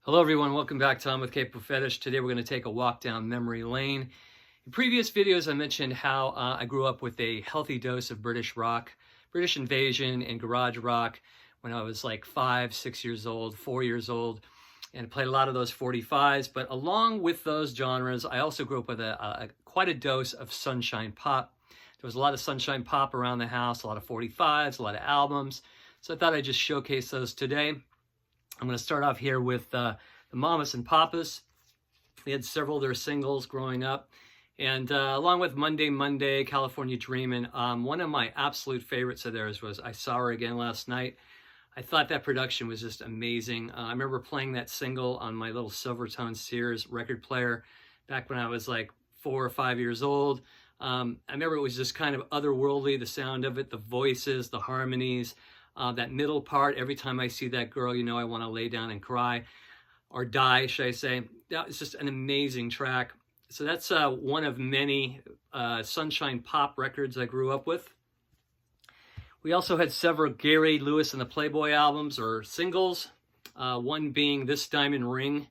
Hello everyone, welcome back to On with Capo Fetish. Today we're going to take a walk down memory lane. In previous videos I mentioned how I grew up with a healthy dose of British rock, British invasion and garage rock when I was like 5, 6 years old, 4 years old, and played a lot of those 45s. But along with those genres, I also grew up with quite a dose of sunshine pop. There was a lot of sunshine pop around the house, a lot of 45s, a lot of albums. So I thought I'd just showcase those today. I'm going to start off here with the Mamas and Papas. We had several of their singles growing up. And along with Monday, Monday, California Dreamin', one of my absolute favorites of theirs was I Saw Her Again Last Night. I thought that production was just amazing. I remember playing that single on my little Silvertone Sears record player back when I was like 4 or 5 years old. I remember it was just kind of otherworldly, the sound of it, the voices, the harmonies. That middle part, every time I see that girl, you know I want to lay down and cry, or die, should I say. That was just an amazing track. So that's one of many sunshine pop records I grew up with. We also had several Gary Lewis and the Playboy albums or singles, one being This Diamond Ring,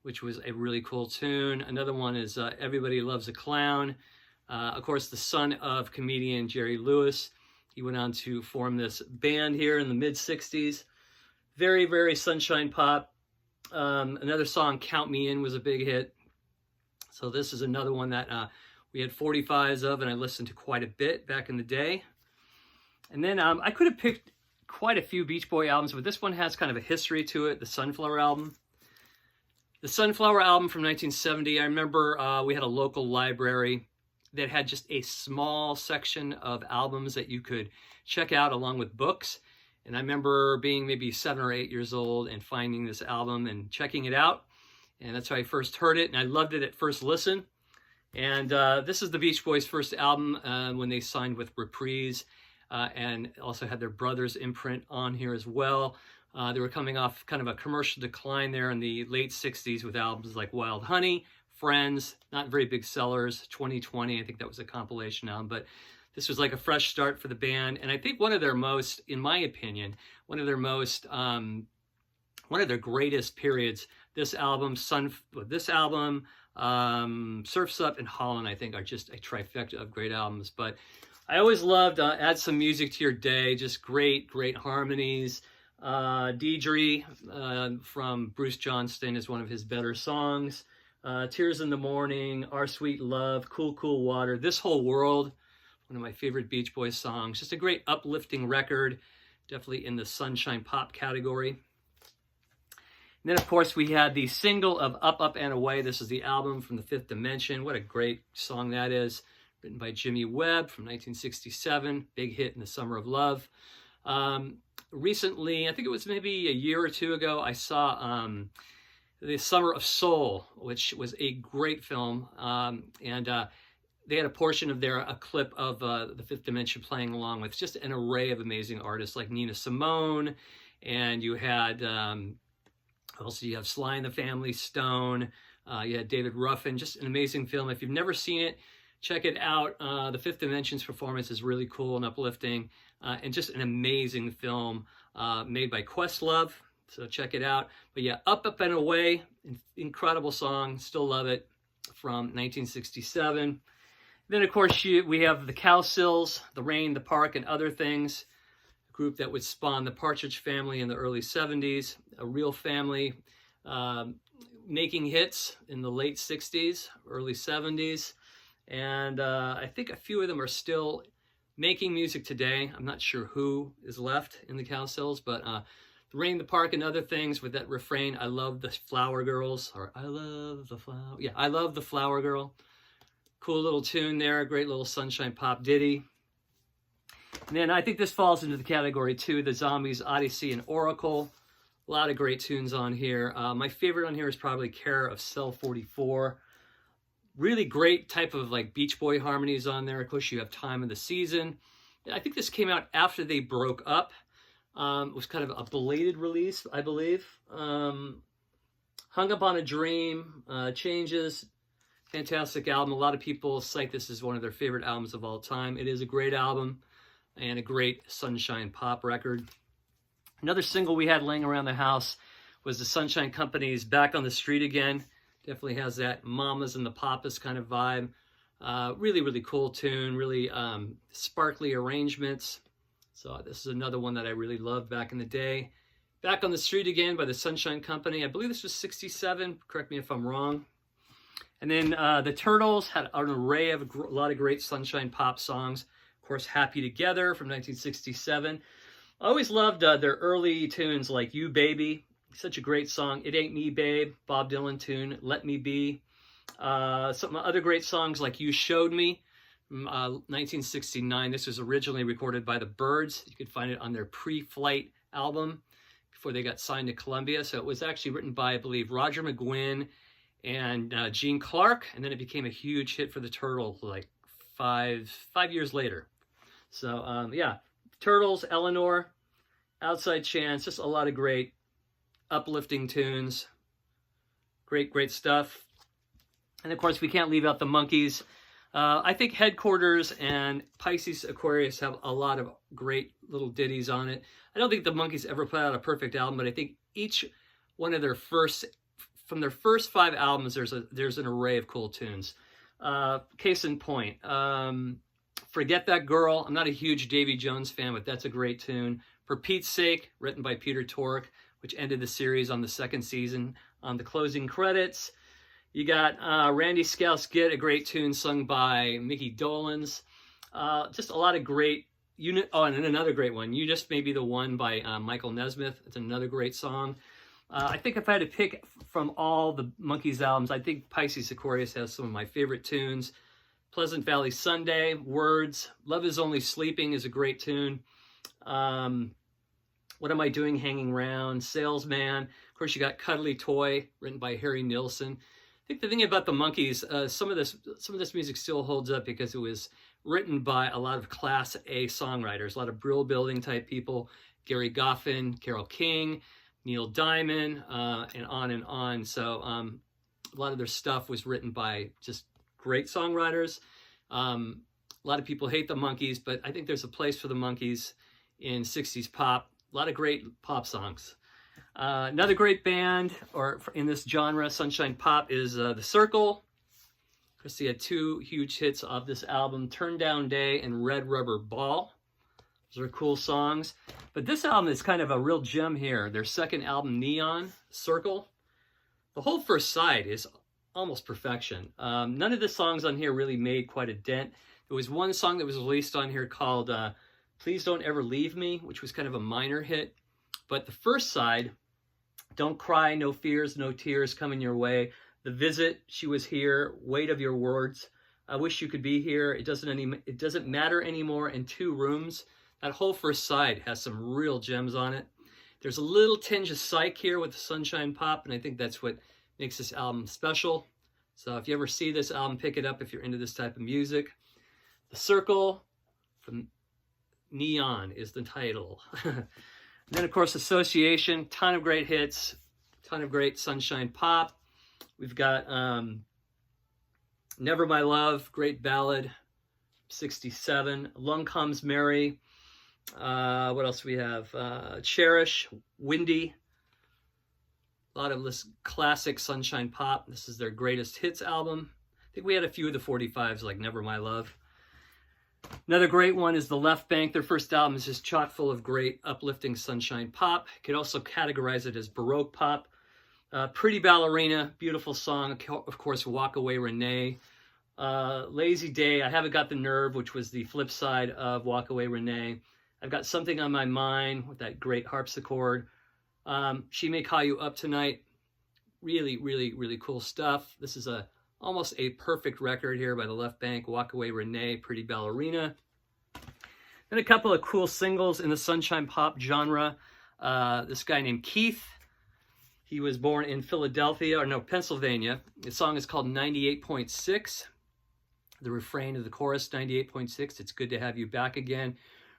which was a really cool tune. Another one is Everybody Loves a Clown. Of course, the son of comedian Jerry Lewis. He went on to form this band here in the mid-60s. Very, very sunshine pop. Another song, Count Me In, was a big hit. So this is another one that we had 45s of, and I listened to quite a bit back in the day. And then I could have picked quite a few Beach Boy albums, but this one has kind of a history to it, the Sunflower album. The Sunflower album from 1970, I remember we had a local library that had just a small section of albums that you could check out along with books. And I remember being maybe 7 or 8 years old and finding this album and checking it out. And that's how I first heard it, and I loved it at first listen. And this is the Beach Boys' first album when they signed with Reprise and also had their brother's imprint on here as well. They were coming off kind of a commercial decline there in the late 60s with albums like Wild Honey, Friends, not very big sellers. 2020, I think that was a compilation album, but this was like a fresh start for the band. And I think one of their most, in my opinion, one of their greatest periods, this album, Surf's Up, and Holland, I think are just a trifecta of great albums. But I always loved Add Some Music to Your Day, just great, great harmonies. Deidre from Bruce Johnston is one of his better songs. Tears in the Morning, Our Sweet Love, Cool, Cool Water, This Whole World, one of my favorite Beach Boys songs. Just a great uplifting record, definitely in the sunshine pop category. And then, of course, we had the single of Up, Up, and Away. This is the album from the Fifth Dimension. What a great song that is. Written by Jimmy Webb from 1967. Big hit in the Summer of Love. Recently, I think it was maybe a year or two ago, I saw The Summer of Soul, which was a great film. They had a portion of a clip of the Fifth Dimension playing along with just an array of amazing artists like Nina Simone. And you had, also you have Sly and the Family Stone. You had David Ruffin, just an amazing film. If you've never seen it, check it out. The Fifth Dimension's performance is really cool and uplifting. And just an amazing film made by Questlove. So check it out. But yeah, Up, Up, and Away, incredible song. Still love it, from 1967. Then, of course, we have the Cowsills, The Rain, the Park, and Other Things, a group that would spawn the Partridge Family in the early 70s, a real family making hits in the late 60s, early 70s. And I think a few of them are still making music today. I'm not sure who is left in the Cowsills, but The Rain, the Park, and Other Things with that refrain, I love the Flower Girls, or I love the flower. Yeah, I love the Flower Girl. Cool little tune there, a great little sunshine pop ditty. And then I think this falls into the category too, the Zombies, Odyssey, and Oracle. A lot of great tunes on here. My favorite on here is probably Care of Cell 44. Really great type of like Beach Boy harmonies on there. Of course, you have Time of the Season. I think this came out after they broke up. It was kind of a belated release, I believe. Hung Up on a Dream, Changes, fantastic album. A lot of people cite this as one of their favorite albums of all time. It is a great album and a great sunshine pop record. Another single we had laying around the house was the Sunshine Company's Back on the Street Again. Definitely has that Mamas and the Papas kind of vibe. Really, really cool tune, really sparkly arrangements. So this is another one that I really loved back in the day. Back on the Street Again by the Sunshine Company. I believe this was 67. Correct me if I'm wrong. And then the Turtles had an array of a lot of great Sunshine Pop songs. Of course, Happy Together from 1967. I always loved their early tunes like You Baby. Such a great song. It Ain't Me Babe, Bob Dylan tune. Let Me Be. Some other great songs like You Showed Me from 1969. This was originally recorded by the Byrds. You could find it on their Pre-Flight album before they got signed to Columbia. So it was actually written by, I believe, Roger McGuinn and Gene Clark, and then it became a huge hit for the Turtles like five years later. So yeah, Turtles, Eleanor, Outside Chance, just a lot of great uplifting tunes. Great stuff. And of course, we can't leave out the Monkees. I think Headquarters and Pisces Aquarius have a lot of great little ditties on it. I don't think the Monkees ever put out a perfect album, but I think each one of their from their first 5 albums, there's an array of cool tunes. Case in point, Forget That Girl. I'm not a huge Davy Jones fan, but that's a great tune. For Pete's Sake, written by Peter Tork, which ended the series on the 2nd season. On the closing credits, you got Randy Scouse Get, a great tune sung by Mickey Dolenz. Just a lot of great oh, and another great one, You Just May Be the One by Michael Nesmith. It's another great song. I think if I had to pick from all the Monkees albums, I think Pisces Aquarius has some of my favorite tunes. Pleasant Valley Sunday, Words, Love Is Only Sleeping is a great tune. What Am I Doing Hanging Round, Salesman. Of course, you got Cuddly Toy, written by Harry Nilsson. I think the thing about the Monkees, some of this music still holds up because it was written by a lot of Class A songwriters, a lot of Brill Building type people, Gary Goffin, Carole King, Neil Diamond, and on and on. So a lot of their stuff was written by just great songwriters. A lot of people hate the Monkees, but I think there's a place for the Monkees in 60s pop. A lot of great pop songs. Another great band, or in this genre, Sunshine Pop, is The Circle. Christy had 2 huge hits of this album, Turn Down Day and Red Rubber Ball. Those are cool songs. But this album is kind of a real gem here. Their second album, Neon, Circle. The whole first side is almost perfection. None of the songs on here really made quite a dent. There was one song that was released on here called Please Don't Ever Leave Me, which was kind of a minor hit. But the first side, Don't Cry, No Fears, No Tears Coming Your Way, The Visit, She Was Here, Weight of Your Words, I Wish You Could Be Here, It Doesn't Matter Anymore, and 2 Rooms. That whole first side has some real gems on it. There's a little tinge of psych here with the Sunshine Pop, and I think that's what makes this album special. So if you ever see this album, pick it up if you're into this type of music. The Circle from Neon is the title. And then, of course, Association, ton of great hits, ton of great Sunshine Pop. We've got Never My Love, great ballad, 67. Along Comes Mary. What else we have? Cherish, Windy. A lot of this classic Sunshine Pop. This is their greatest hits album. I think we had a few of the 45s like Never My Love. Another great one is The Left Bank. Their first album is just chock full of great uplifting Sunshine Pop. You could also categorize it as Baroque Pop. Pretty Ballerina, beautiful song. Of course, Walk Away Renee. Lazy Day, I Haven't Got the Nerve, which was the flip side of Walk Away Renee. I've Got Something on My Mind with that great harpsichord. She May Call You Up Tonight. Really, really, really cool stuff. This is almost a perfect record here by The Left Bank. Walk Away Renee, Pretty Ballerina. Then a couple of cool singles in the Sunshine Pop genre. This guy named Keith. He was born in Pennsylvania. The song is called 98.6. The refrain of the chorus, 98.6. It's good to have you back again.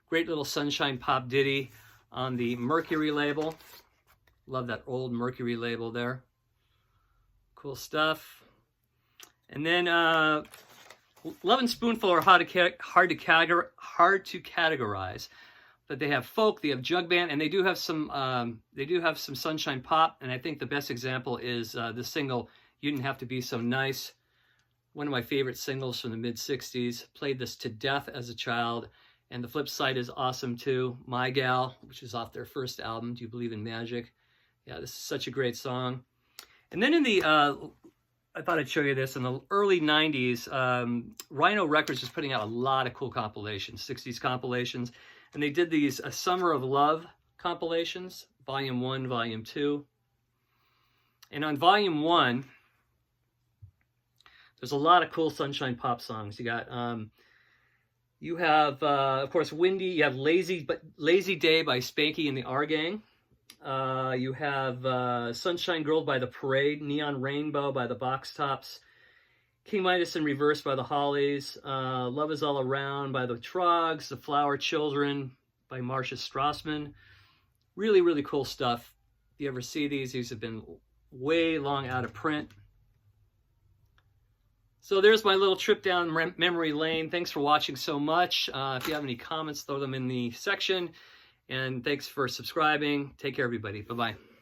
Great little Sunshine Pop ditty on the Mercury label. Love that old Mercury label there. Cool stuff. And then Lovin' Spoonful are hard to categorize. But they have folk, they have jug band, and they do have some sunshine pop. And I think the best example is the single "You Didn't Have to Be So Nice," one of my favorite singles from the mid-'60s. Played this to death as a child. And the flip side is awesome too. "My Gal," which is off their first album, "Do You Believe in Magic?" Yeah, this is such a great song. And then in the I thought I'd show you this. In the early 90s, Rhino Records was putting out a lot of cool compilations, 60s compilations. And they did these Summer of Love compilations, Volume 1, Volume 2. And on Volume 1, there's a lot of cool sunshine pop songs. You got, you have, of course, Windy. You have Lazy Day by Spanky and the R Gang. You have Sunshine Girl by The Parade, Neon Rainbow by the Box Tops, King Midas in Reverse by the Hollies, Love Is All Around by the Trogs, The Flower Children by Marcia Strassman. Really, really cool stuff. If you ever see these have been way long out of print. So there's my little trip down memory lane. Thanks for watching so much. If you have any comments, throw them in the section. And thanks for subscribing. Take care, everybody. Bye-bye.